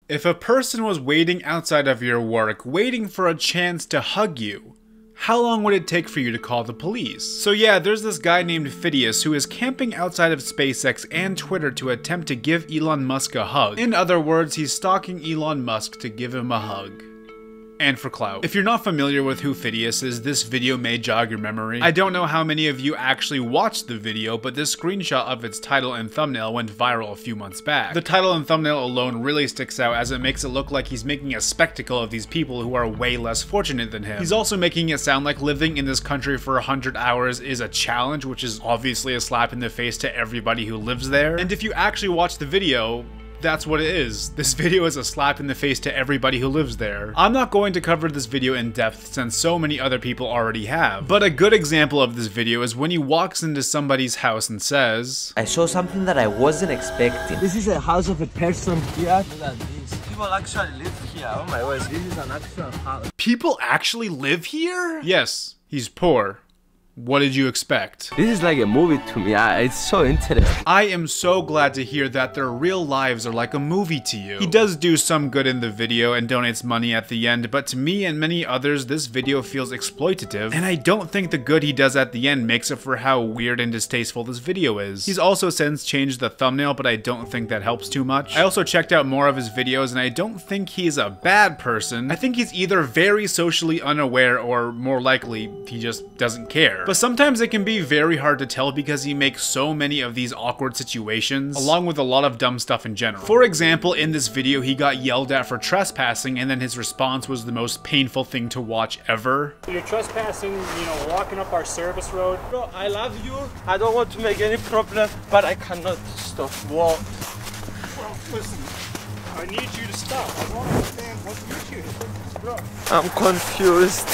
If a person was waiting outside of your work, waiting for a chance to hug you, how long would it take for you to call the police? So yeah, there's this guy named Fidias who is camping outside of SpaceX and Twitter to attempt to give Elon Musk a hug. In other words, he's stalking Elon Musk to give him a hug. And for clout. If you're not familiar with who Fidias is, this video may jog your memory. I don't know how many of you actually watched the video, but this screenshot of its title and thumbnail went viral a few months back. The title and thumbnail alone really sticks out as it makes it look like he's making a spectacle of these people who are way less fortunate than him. He's also making it sound like living in this country for 100 hours is a challenge, which is obviously a slap in the face to everybody who lives there. And if you actually watch the video, that's what it is. This video is a slap in the face to everybody who lives there. I'm not going to cover this video in depth since so many other people already have, but a good example of this video is when he walks into somebody's house and says, I saw something that I wasn't expecting. This is a house of a person here. Look at this. People actually live here. Oh my word, this is an actual house. People actually live here? Yes, he's poor. What did you expect? This is like a movie to me. It's so interesting. I am so glad to hear that their real lives are like a movie to you. He does do some good in the video and donates money at the end, but to me and many others, this video feels exploitative, and I don't think the good he does at the end makes up for how weird and distasteful this video is. He's also since changed the thumbnail, but I don't think that helps too much. I also checked out more of his videos, and I don't think he's a bad person. I think he's either very socially unaware or, more likely, he just doesn't care. But sometimes it can be very hard to tell because he makes so many of these awkward situations, along with a lot of dumb stuff in general. For example, in this video, he got yelled at for trespassing, and then his response was the most painful thing to watch ever. You're trespassing, you know, walking up our service road. Bro, I love you. I don't want to make any problem, but I cannot stop. Walk. Well, listen, I need you to stop. I don't understand what the issue is. Bro. I'm confused.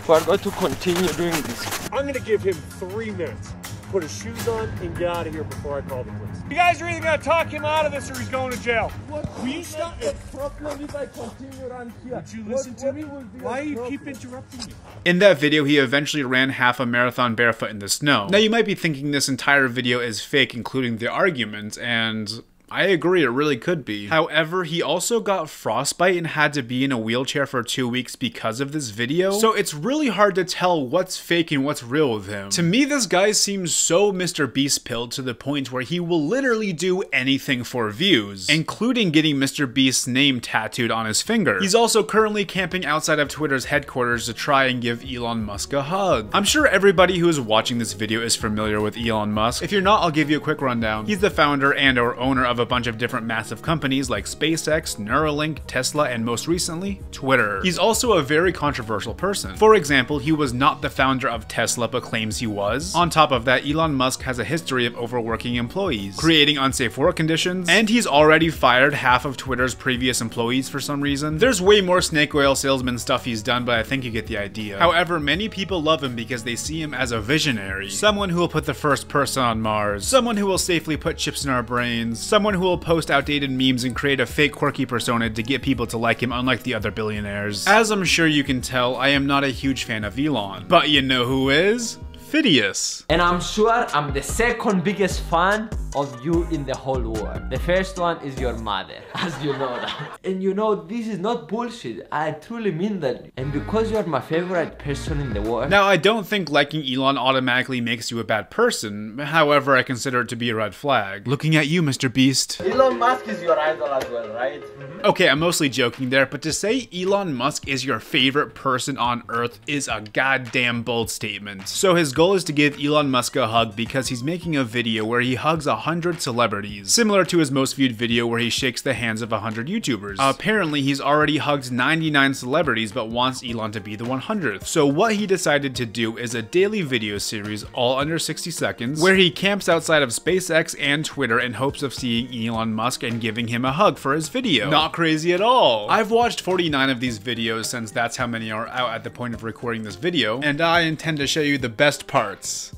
We're going to continue doing this. I'm going to give him 3 minutes. Put his shoes on and get out of here before I call the police. You guys are either going to talk him out of this or he's going to jail. What will you stop the problem if I continue around here? Would you listen to me? Why do you keep interrupting me? In that video, he eventually ran half a marathon barefoot in the snow. Now, you might be thinking this entire video is fake, including the argument, and I agree, it really could be. However, he also got frostbite and had to be in a wheelchair for 2 weeks because of this video, so it's really hard to tell what's fake and what's real with him. To me, this guy seems so Mr. Beast pilled to the point where he will literally do anything for views, including getting Mr. Beast's name tattooed on his finger. He's also currently camping outside of Twitter's headquarters to try and give Elon Musk a hug. I'm sure everybody who is watching this video is familiar with Elon Musk. If you're not, I'll give you a quick rundown. He's the founder and or owner of a bunch of different massive companies like SpaceX, Neuralink, Tesla, and most recently, Twitter. He's also a very controversial person. For example, he was not the founder of Tesla but claims he was. On top of that, Elon Musk has a history of overworking employees, creating unsafe work conditions, and he's already fired half of Twitter's previous employees for some reason. There's way more snake oil salesman stuff he's done, but I think you get the idea. However, many people love him because they see him as a visionary, someone who will put the first person on Mars, someone who will safely put chips in our brains, someone who will post outdated memes and create a fake quirky persona to get people to like him, unlike the other billionaires. As I'm sure you can tell, I am not a huge fan of Elon, but you know who is? Fidias. And I'm sure I'm the second biggest fan of you in the whole world. The first one is your mother, as you know that. And you know, this is not bullshit. I truly mean that. And because you're my favorite person in the world. Now, I don't think liking Elon automatically makes you a bad person. However, I consider it to be a red flag. Looking at you, Mr. Beast. Elon Musk is your idol as well, right? Okay, I'm mostly joking there, but to say Elon Musk is your favorite person on Earth is a goddamn bold statement. So his goal is to give Elon Musk a hug because he's making a video where he hugs 100 celebrities, similar to his most viewed video where he shakes the hands of 100 YouTubers. Apparently, he's already hugged 99 celebrities but wants Elon to be the 100th. So what he decided to do is a daily video series, all under 60 seconds, where he camps outside of SpaceX and Twitter in hopes of seeing Elon Musk and giving him a hug for his video. Not crazy at all. I've watched 49 of these videos since that's how many are out at the point of recording this video, and I intend to show you the best parts.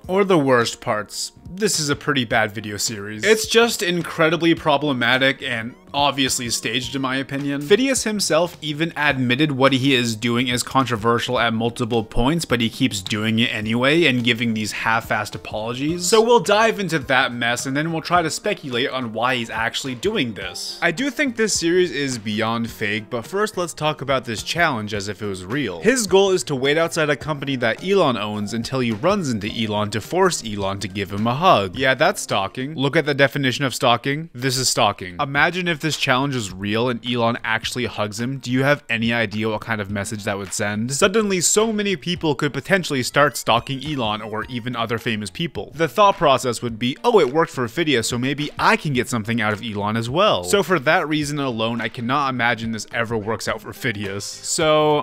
Or the worst parts, this is a pretty bad video series. It's just incredibly problematic and obviously staged in my opinion. Fidias himself even admitted what he is doing is controversial at multiple points, but he keeps doing it anyway and giving these half-assed apologies. So we'll dive into that mess and then we'll try to speculate on why he's actually doing this. I do think this series is beyond fake, but first let's talk about this challenge as if it was real. His goal is to wait outside a company that Elon owns until he runs into Elon to force Elon to give him a hug. Yeah, that's stalking. Look at the definition of stalking. This is stalking. Imagine if this challenge is real and Elon actually hugs him. Do you have any idea what kind of message that would send? Suddenly, so many people could potentially start stalking Elon or even other famous people. The thought process would be, oh, it worked for Fidias, so maybe I can get something out of Elon as well. So for that reason alone, I cannot imagine this ever works out for Fidias. So,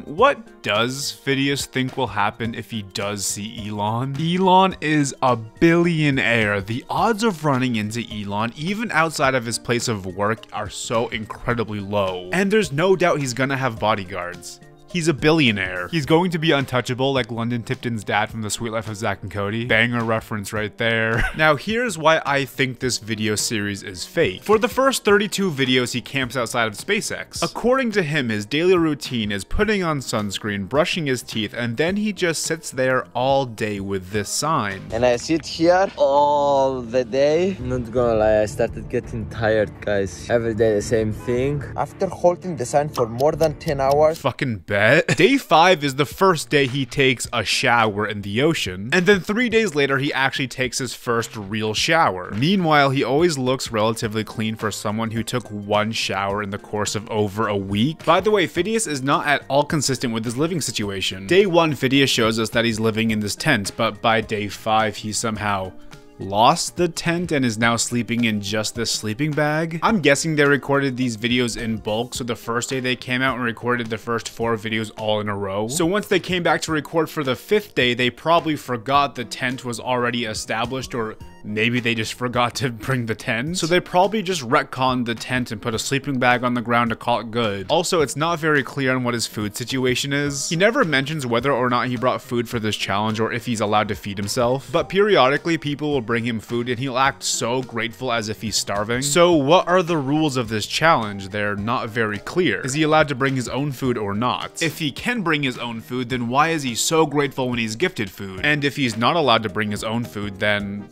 what does Fidias think will happen if he does see Elon? Elon is a billionaire. The odds of running into Elon, even outside of his place of work, are so incredibly low. And there's no doubt he's gonna have bodyguards. He's a billionaire. He's going to be untouchable like London Tipton's dad from The Sweet Life of Zack and Cody. Banger reference right there. Now here's why I think this video series is fake. For the first 32 videos he camps outside of SpaceX. According to him, his daily routine is putting on sunscreen, brushing his teeth, and then he just sits there all day with this sign. And I sit here all the day. I'm not gonna lie, I started getting tired, guys. Every day the same thing. After holding the sign for more than 10 hours. Fucking bet. Day 5 is the first day he takes a shower in the ocean, and then 3 days later he actually takes his first real shower. Meanwhile, he always looks relatively clean for someone who took one shower in the course of over a week. By the way, Fidias is not at all consistent with his living situation. Day 1, Fidias shows us that he's living in this tent, but by day 5 he somehow lost the tent and is now sleeping in just this sleeping bag. I'm guessing they recorded these videos in bulk, so the first day they came out and recorded the first 4 videos all in a row. So once they came back to record for the 5th day, they probably forgot the tent was already established, or maybe they just forgot to bring the tent. So they probably just retconned the tent and put a sleeping bag on the ground to call it good. Also, it's not very clear on what his food situation is. He never mentions whether or not he brought food for this challenge or if he's allowed to feed himself, but periodically people will bring him food and he'll act so grateful as if he's starving. So what are the rules of this challenge? They're not very clear. Is he allowed to bring his own food or not? If he can bring his own food, then why is he so grateful when he's gifted food? And if he's not allowed to bring his own food, then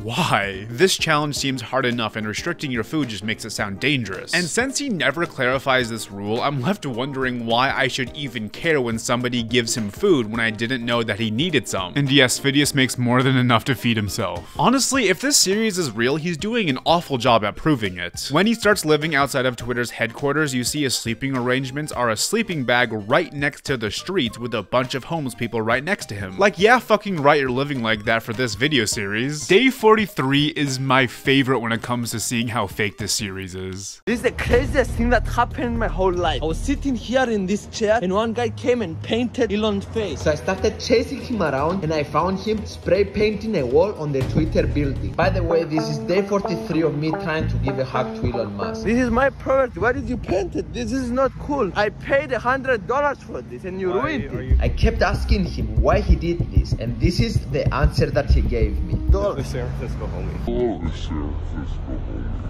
why? This challenge seems hard enough and restricting your food just makes it sound dangerous. And since he never clarifies this rule, I'm left wondering why I should even care when somebody gives him food when I didn't know that he needed some. And yes, Fidias makes more than enough to feed himself. Honestly, if this series is real, he's doing an awful job at proving it. When he starts living outside of Twitter's headquarters, you see his sleeping arrangements are a sleeping bag right next to the street with a bunch of homeless people right next to him. Like, yeah, fucking right, you're living like that for this video series. Day 43 is my favorite when it comes to seeing how fake this series is. This is the craziest thing that happened in my whole life. I was sitting here in this chair and one guy came and painted Elon's face. So I started chasing him around and I found him spray painting a wall on the Twitter building. By the way, this is day 43 of me trying to give a hug to Elon Musk. This is my property. Why did you paint it? This is not cool. I paid $100 for this and you ruined it. I kept asking him why he did this, and this is the answer that he gave me.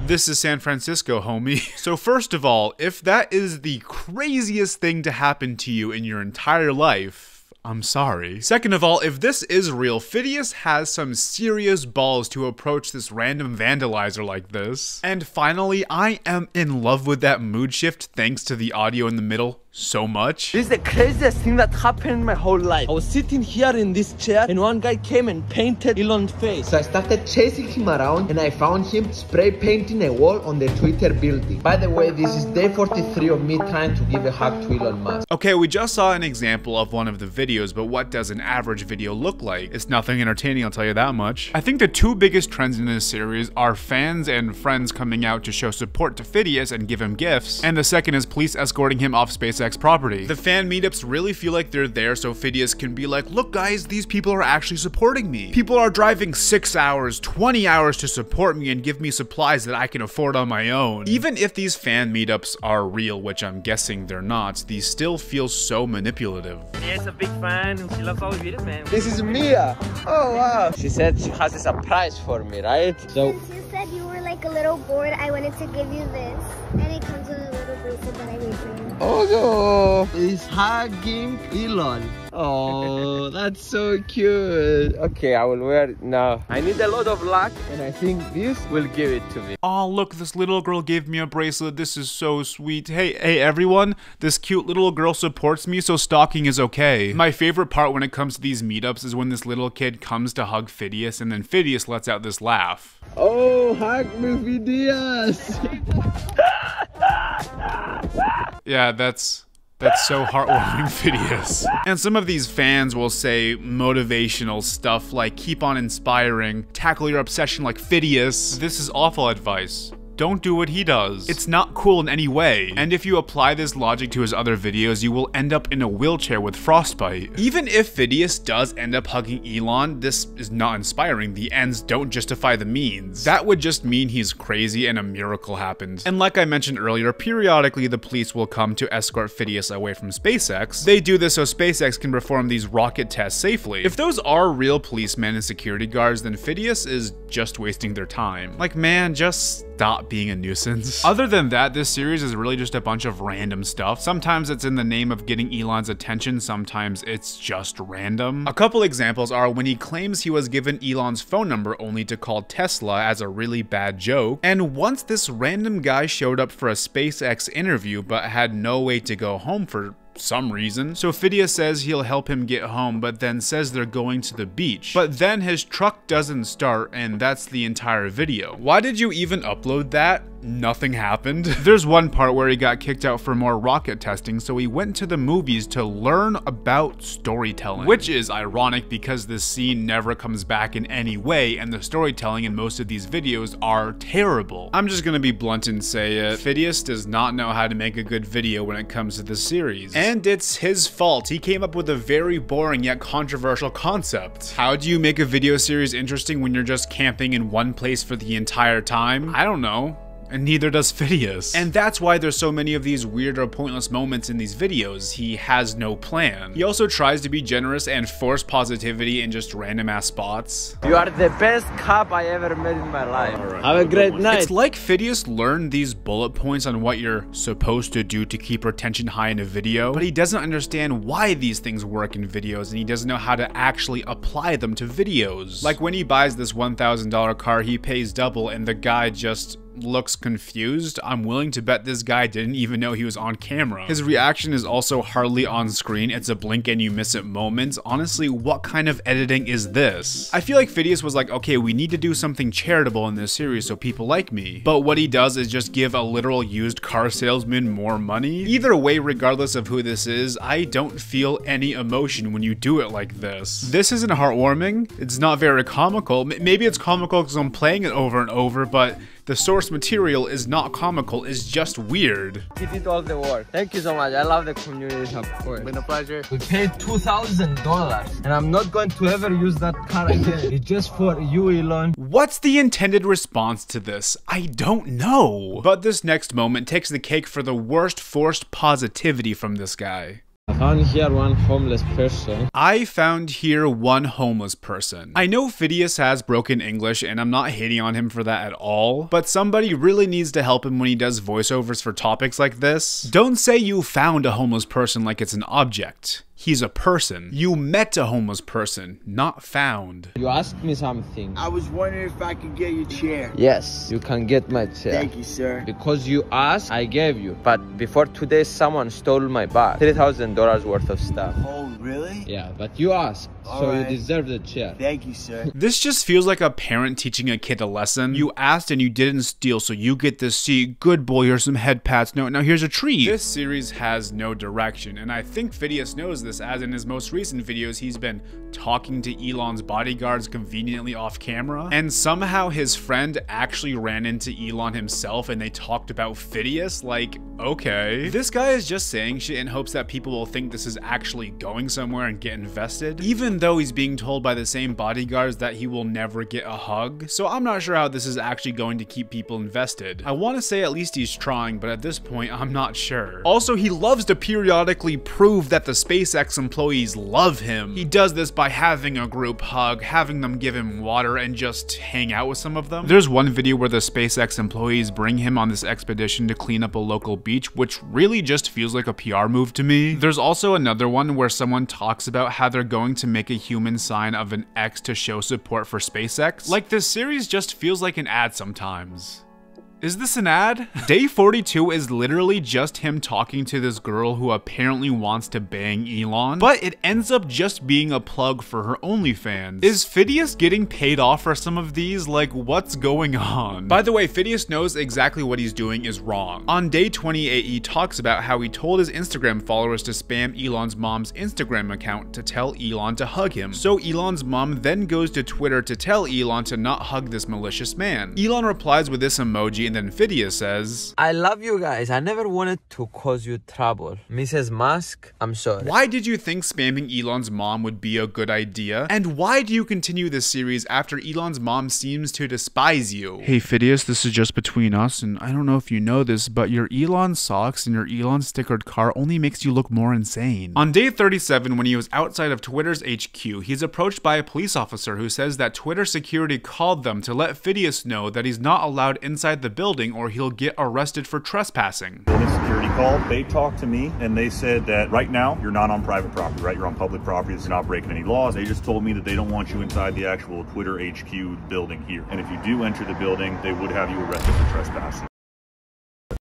This is San Francisco, homie. So first of all, if that is the craziest thing to happen to you in your entire life, I'm sorry. Second of all, if this is real, Fidias has some serious balls to approach this random vandalizer like this. And finally, I am in love with that mood shift thanks to the audio in the middle so much. This is the craziest thing that happened in my whole life. I was sitting here in this chair and one guy came and painted Elon's face. So I started chasing him around and I found him spray painting a wall on the Twitter building. By the way, this is day 43 of me trying to give a hug to Elon Musk. Okay, we just saw an example of one of the videos, but what does an average video look like? It's nothing entertaining, I'll tell you that much. I think the 2 biggest trends in this series are fans and friends coming out to show support to Fidias and give him gifts, and the second is police escorting him off SpaceX SpaceX property. The fan meetups really feel like they're there so Fidias can be like, look guys, these people are actually supporting me. People are driving 6 hours, 20 hours to support me and give me supplies that I can afford on my own. Even if these fan meetups are real, which I'm guessing they're not, these still feel so manipulative. Mia's a big fan and she loves all of you, man. This is Mia. Oh wow. She said she has a surprise for me, right? So Since you said you were like a little bored, I wanted to give you this. And it comes with a little bracelet that I made for you. oh no, he's hugging Elon. Oh, that's so cute. Okay, I will wear it now. I need a lot of luck and I think this will give it to me. Oh, look, this little girl gave me a bracelet. This is so sweet. Hey, everyone. This cute little girl supports me, so stalking is okay. My favorite part when it comes to these meetups is when this little kid comes to hug Fidias and then Fidias lets out this laugh. Oh, hug me, Fidias. Yeah, that's so heartwarming, Fidias. And some of these fans will say motivational stuff like keep on inspiring, tackle your obsession like Fidias. This is awful advice. Don't do what he does. It's not cool in any way. And if you apply this logic to his other videos, you will end up in a wheelchair with frostbite. Even if Fidias does end up hugging Elon, this is not inspiring. The ends don't justify the means. That would just mean he's crazy and a miracle happened. And like I mentioned earlier, periodically the police will come to escort Fidias away from SpaceX. They do this so SpaceX can perform these rocket tests safely. If those are real policemen and security guards, then Fidias is just wasting their time. Like, man, just stop being a nuisance. Other than that, this series is really just a bunch of random stuff. Sometimes it's in the name of getting Elon's attention, sometimes it's just random. A couple examples are when he claims he was given Elon's phone number only to call Tesla as a really bad joke, and once this random guy showed up for a SpaceX interview but had no way to go home for some reason. So Fidias says he'll help him get home, but then says they're going to the beach. But then his truck doesn't start, and that's the entire video. Why did you even upload that? Nothing happened. There's one part where he got kicked out for more rocket testing, so he went to the movies to learn about storytelling. Which is ironic because this scene never comes back in any way, and the storytelling in most of these videos are terrible. I'm just gonna be blunt and say it. Fidias does not know how to make a good video when it comes to this series. And it's his fault. He came up with a very boring yet controversial concept. How do you make a video series interesting when you're just camping in one place for the entire time? I don't know. And neither does Fidias. And that's why there's so many of these weird or pointless moments in these videos. He has no plan. He also tries to be generous and force positivity in just random ass spots. You are the best cop I ever met in my life. Right. Have a great night. It's like Fidias learned these bullet points on what you're supposed to do to keep retention high in a video, but he doesn't understand why these things work in videos, and he doesn't know how to actually apply them to videos. Like when he buys this $1,000 car, he pays double and the guy just looks confused. I'm willing to bet this guy didn't even know he was on camera. His reaction is also hardly on screen. It's a blink and you miss it moment. Honestly, what kind of editing is this? I feel like Fidias was like, okay, we need to do something charitable in this series so people like me. But what he does is just give a literal used car salesman more money. Either way, regardless of who this is, I don't feel any emotion when you do it like this. This isn't heartwarming. It's not very comical. Maybe it's comical because I'm playing it over and over, but the source material is not comical, it's just weird. He did all the work. Thank you so much. I love the community support. It's been a pleasure. We paid $2,000 and I'm not going to ever use that car again. It's just for you, Elon. What's the intended response to this? I don't know. But this next moment takes the cake for the worst forced positivity from this guy. I found here one homeless person. I found here one homeless person. I know Fidias has broken English and I'm not hating on him for that at all, but somebody really needs to help him when he does voiceovers for topics like this. Don't say you found a homeless person like it's an object. He's a person. You met a homeless person, not found. You asked me something. I was wondering if I could get your chair. Yes, you can get my chair. Thank you, sir. Because you asked, I gave you. But before today, someone stole my bag. $3,000 worth of stuff. Oh, really? Yeah, but you asked, so right. You deserve the chair. Thank you, sir. This just feels like a parent teaching a kid a lesson. You asked and you didn't steal, so you get this seat. Good boy, here's some head pats. No, now here's a treat. This series has no direction, and I think Fidias knows this, as in his most recent videos, he's been talking to Elon's bodyguards conveniently off camera, and somehow his friend actually ran into Elon himself and they talked about Fidias. Like, okay. This guy is just saying shit in hopes that people will think this is actually going somewhere and get invested, even though he's being told by the same bodyguards that he will never get a hug. So I'm not sure how this is actually going to keep people invested. I want to say at least he's trying, but at this point, I'm not sure. Also, he loves to periodically prove that the SpaceX employees love him. He does this by having a group hug, having them give him water, and just hang out with some of them. There's one video where the SpaceX employees bring him on this expedition to clean up a local beach, which really just feels like a PR move to me. There's also another one where someone talks about how they're going to make a human sign of an X to show support for SpaceX. Like, this series just feels like an ad sometimes. Is this an ad? Day 42 is literally just him talking to this girl who apparently wants to bang Elon, but it ends up just being a plug for her OnlyFans. Is Fidias getting paid off for some of these? Like, what's going on? By the way, Fidias knows exactly what he's doing is wrong. On day 28, he talks about how he told his Instagram followers to spam Elon's mom's Instagram account to tell Elon to hug him. So Elon's mom then goes to Twitter to tell Elon to not hug this malicious man. Elon replies with this emoji, and then Fidias says, I love you guys. I never wanted to cause you trouble. Mrs. Musk, I'm sorry. Why did you think spamming Elon's mom would be a good idea? And why do you continue this series after Elon's mom seems to despise you? Hey Fidias, this is just between us, and I don't know if you know this, but your Elon socks and your Elon stickered car only makes you look more insane. On day 37, when he was outside of Twitter's HQ, he's approached by a police officer who says that Twitter security called them to let Fidias know that he's not allowed inside the building or he'll get arrested for trespassing. Building security called, they talked to me and they said that right now you're not on private property, right? You're on public property. It's not breaking any laws. They just told me that they don't want you inside the actual Twitter HQ building here. And if you do enter the building, they would have you arrested for trespassing.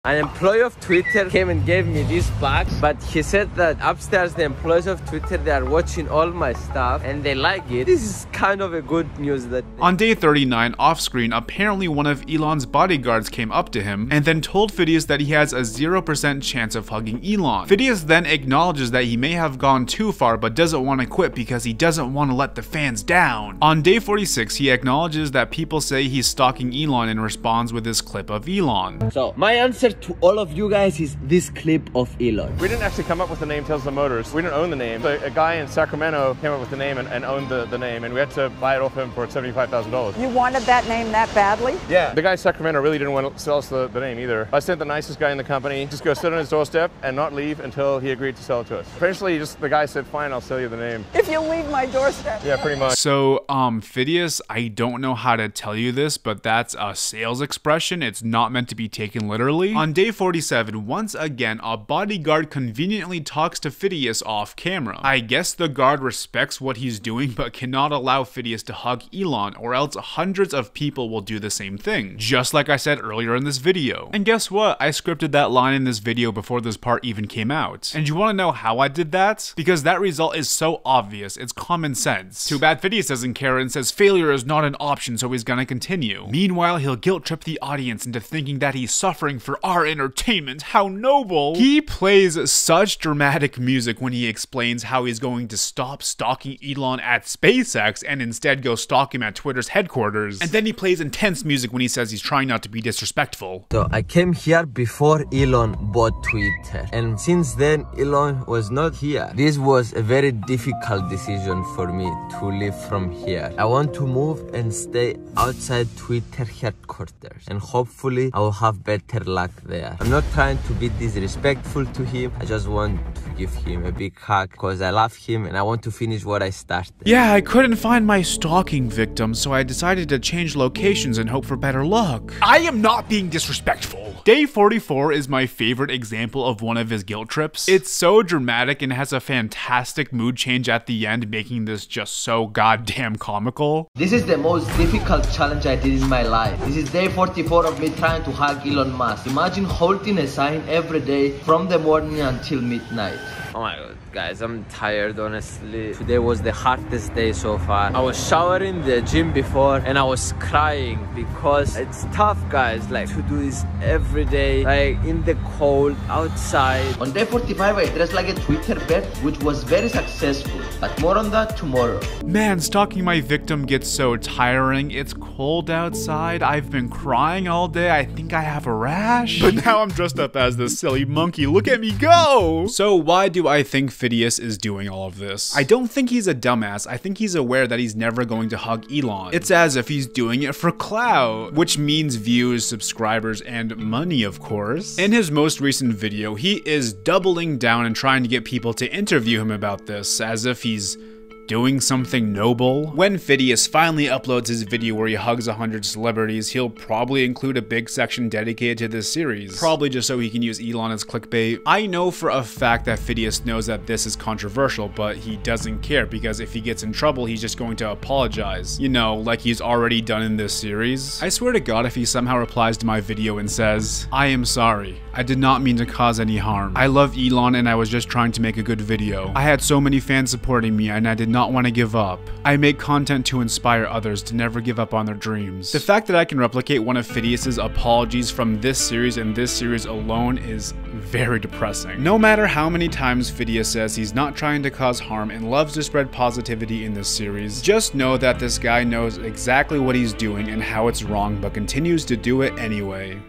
An employee of Twitter came and gave me this box, but he said that upstairs the employees of Twitter, they are watching all my stuff and they like it. This is kind of a good news that... On day 39, off screen, apparently one of Elon's bodyguards came up to him and then told Fidias that he has a 0% chance of hugging Elon. Fidias then acknowledges that he may have gone too far but doesn't want to quit because he doesn't want to let the fans down. On day 46, he acknowledges that people say he's stalking Elon and responds with this clip of Elon. So, my answer to all of you guys is this clip of Elon. We didn't actually come up with the name Tesla Motors. We didn't own the name. So a guy in Sacramento came up with the name and owned the name, and we had to buy it off him for $75,000. You wanted that name that badly? Yeah. The guy in Sacramento really didn't want to sell us the name either. I sent the nicest guy in the company just go sit on his doorstep and not leave until he agreed to sell it to us. Eventually, the guy said, fine, I'll sell you the name. If you leave my doorstep. Yeah, pretty much. So, Fidias, I don't know how to tell you this, but that's a sales expression. It's not meant to be taken literally. On day 47, once again, a bodyguard conveniently talks to Fidias off camera. I guess the guard respects what he's doing but cannot allow Fidias to hug Elon, or else hundreds of people will do the same thing, just like I said earlier in this video. And guess what? I scripted that line in this video before this part even came out. And you want to know how I did that? Because that result is so obvious, it's common sense. Too bad Fidias doesn't care and says failure is not an option, so he's gonna continue. Meanwhile, he'll guilt trip the audience into thinking that he's suffering for our entertainment. How noble! He plays such dramatic music when he explains how he's going to stop stalking Elon at SpaceX and instead go stalk him at Twitter's headquarters. And then he plays intense music when he says he's trying not to be disrespectful. So I came here before Elon bought Twitter, and since then Elon was not here. This was a very difficult decision for me to leave from here. I want to move and stay outside Twitter headquarters, and hopefully I will have better luck there. I'm not trying to be disrespectful to him. I just want to give him a big hug because I love him and I want to finish what I started. Yeah, I couldn't find my stalking victim, so I decided to change locations and hope for better luck. I am not being disrespectful. Day 44 is my favorite example of one of his guilt trips. It's so dramatic and has a fantastic mood change at the end, making this just so goddamn comical. This is the most difficult challenge I did in my life. This is day 44 of me trying to hug Elon Musk. Imagine holding a sign every day from the morning until midnight. Oh my god, guys, I'm tired, honestly. Today was the hardest day so far. I was showering in the gym before and I was crying because it's tough, guys, like to do this every day, like in the cold, outside. On day 45, I dressed like a Twitter bet, which was very successful. But more on that tomorrow. Man, stalking my victim gets so tiring. It's cold outside. I've been crying all day. I think I have a rash. But now I'm dressed up as this silly monkey. Look at me go! So why do I think Fidias is doing all of this? I don't think he's a dumbass. I think he's aware that he's never going to hug Elon. It's as if he's doing it for clout, which means views, subscribers, and money, of course. In his most recent video, he is doubling down and trying to get people to interview him about this, as if he's doing something noble. When Fidias finally uploads his video where he hugs 100 celebrities, he'll probably include a big section dedicated to this series. Probably just so he can use Elon as clickbait. I know for a fact that Fidias knows that this is controversial, but he doesn't care because if he gets in trouble, he's just going to apologize. You know, like he's already done in this series. I swear to God, if he somehow replies to my video and says, "I am sorry. I did not mean to cause any harm. I love Elon and I was just trying to make a good video. I had so many fans supporting me and I did not want to give up. I make content to inspire others to never give up on their dreams." The fact that I can replicate one of Fidias's apologies from this series and this series alone is very depressing. No matter how many times Fidias says he's not trying to cause harm and loves to spread positivity in this series, just know that this guy knows exactly what he's doing and how it's wrong, but continues to do it anyway.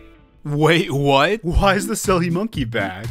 Wait, what? Why is the silly monkey back?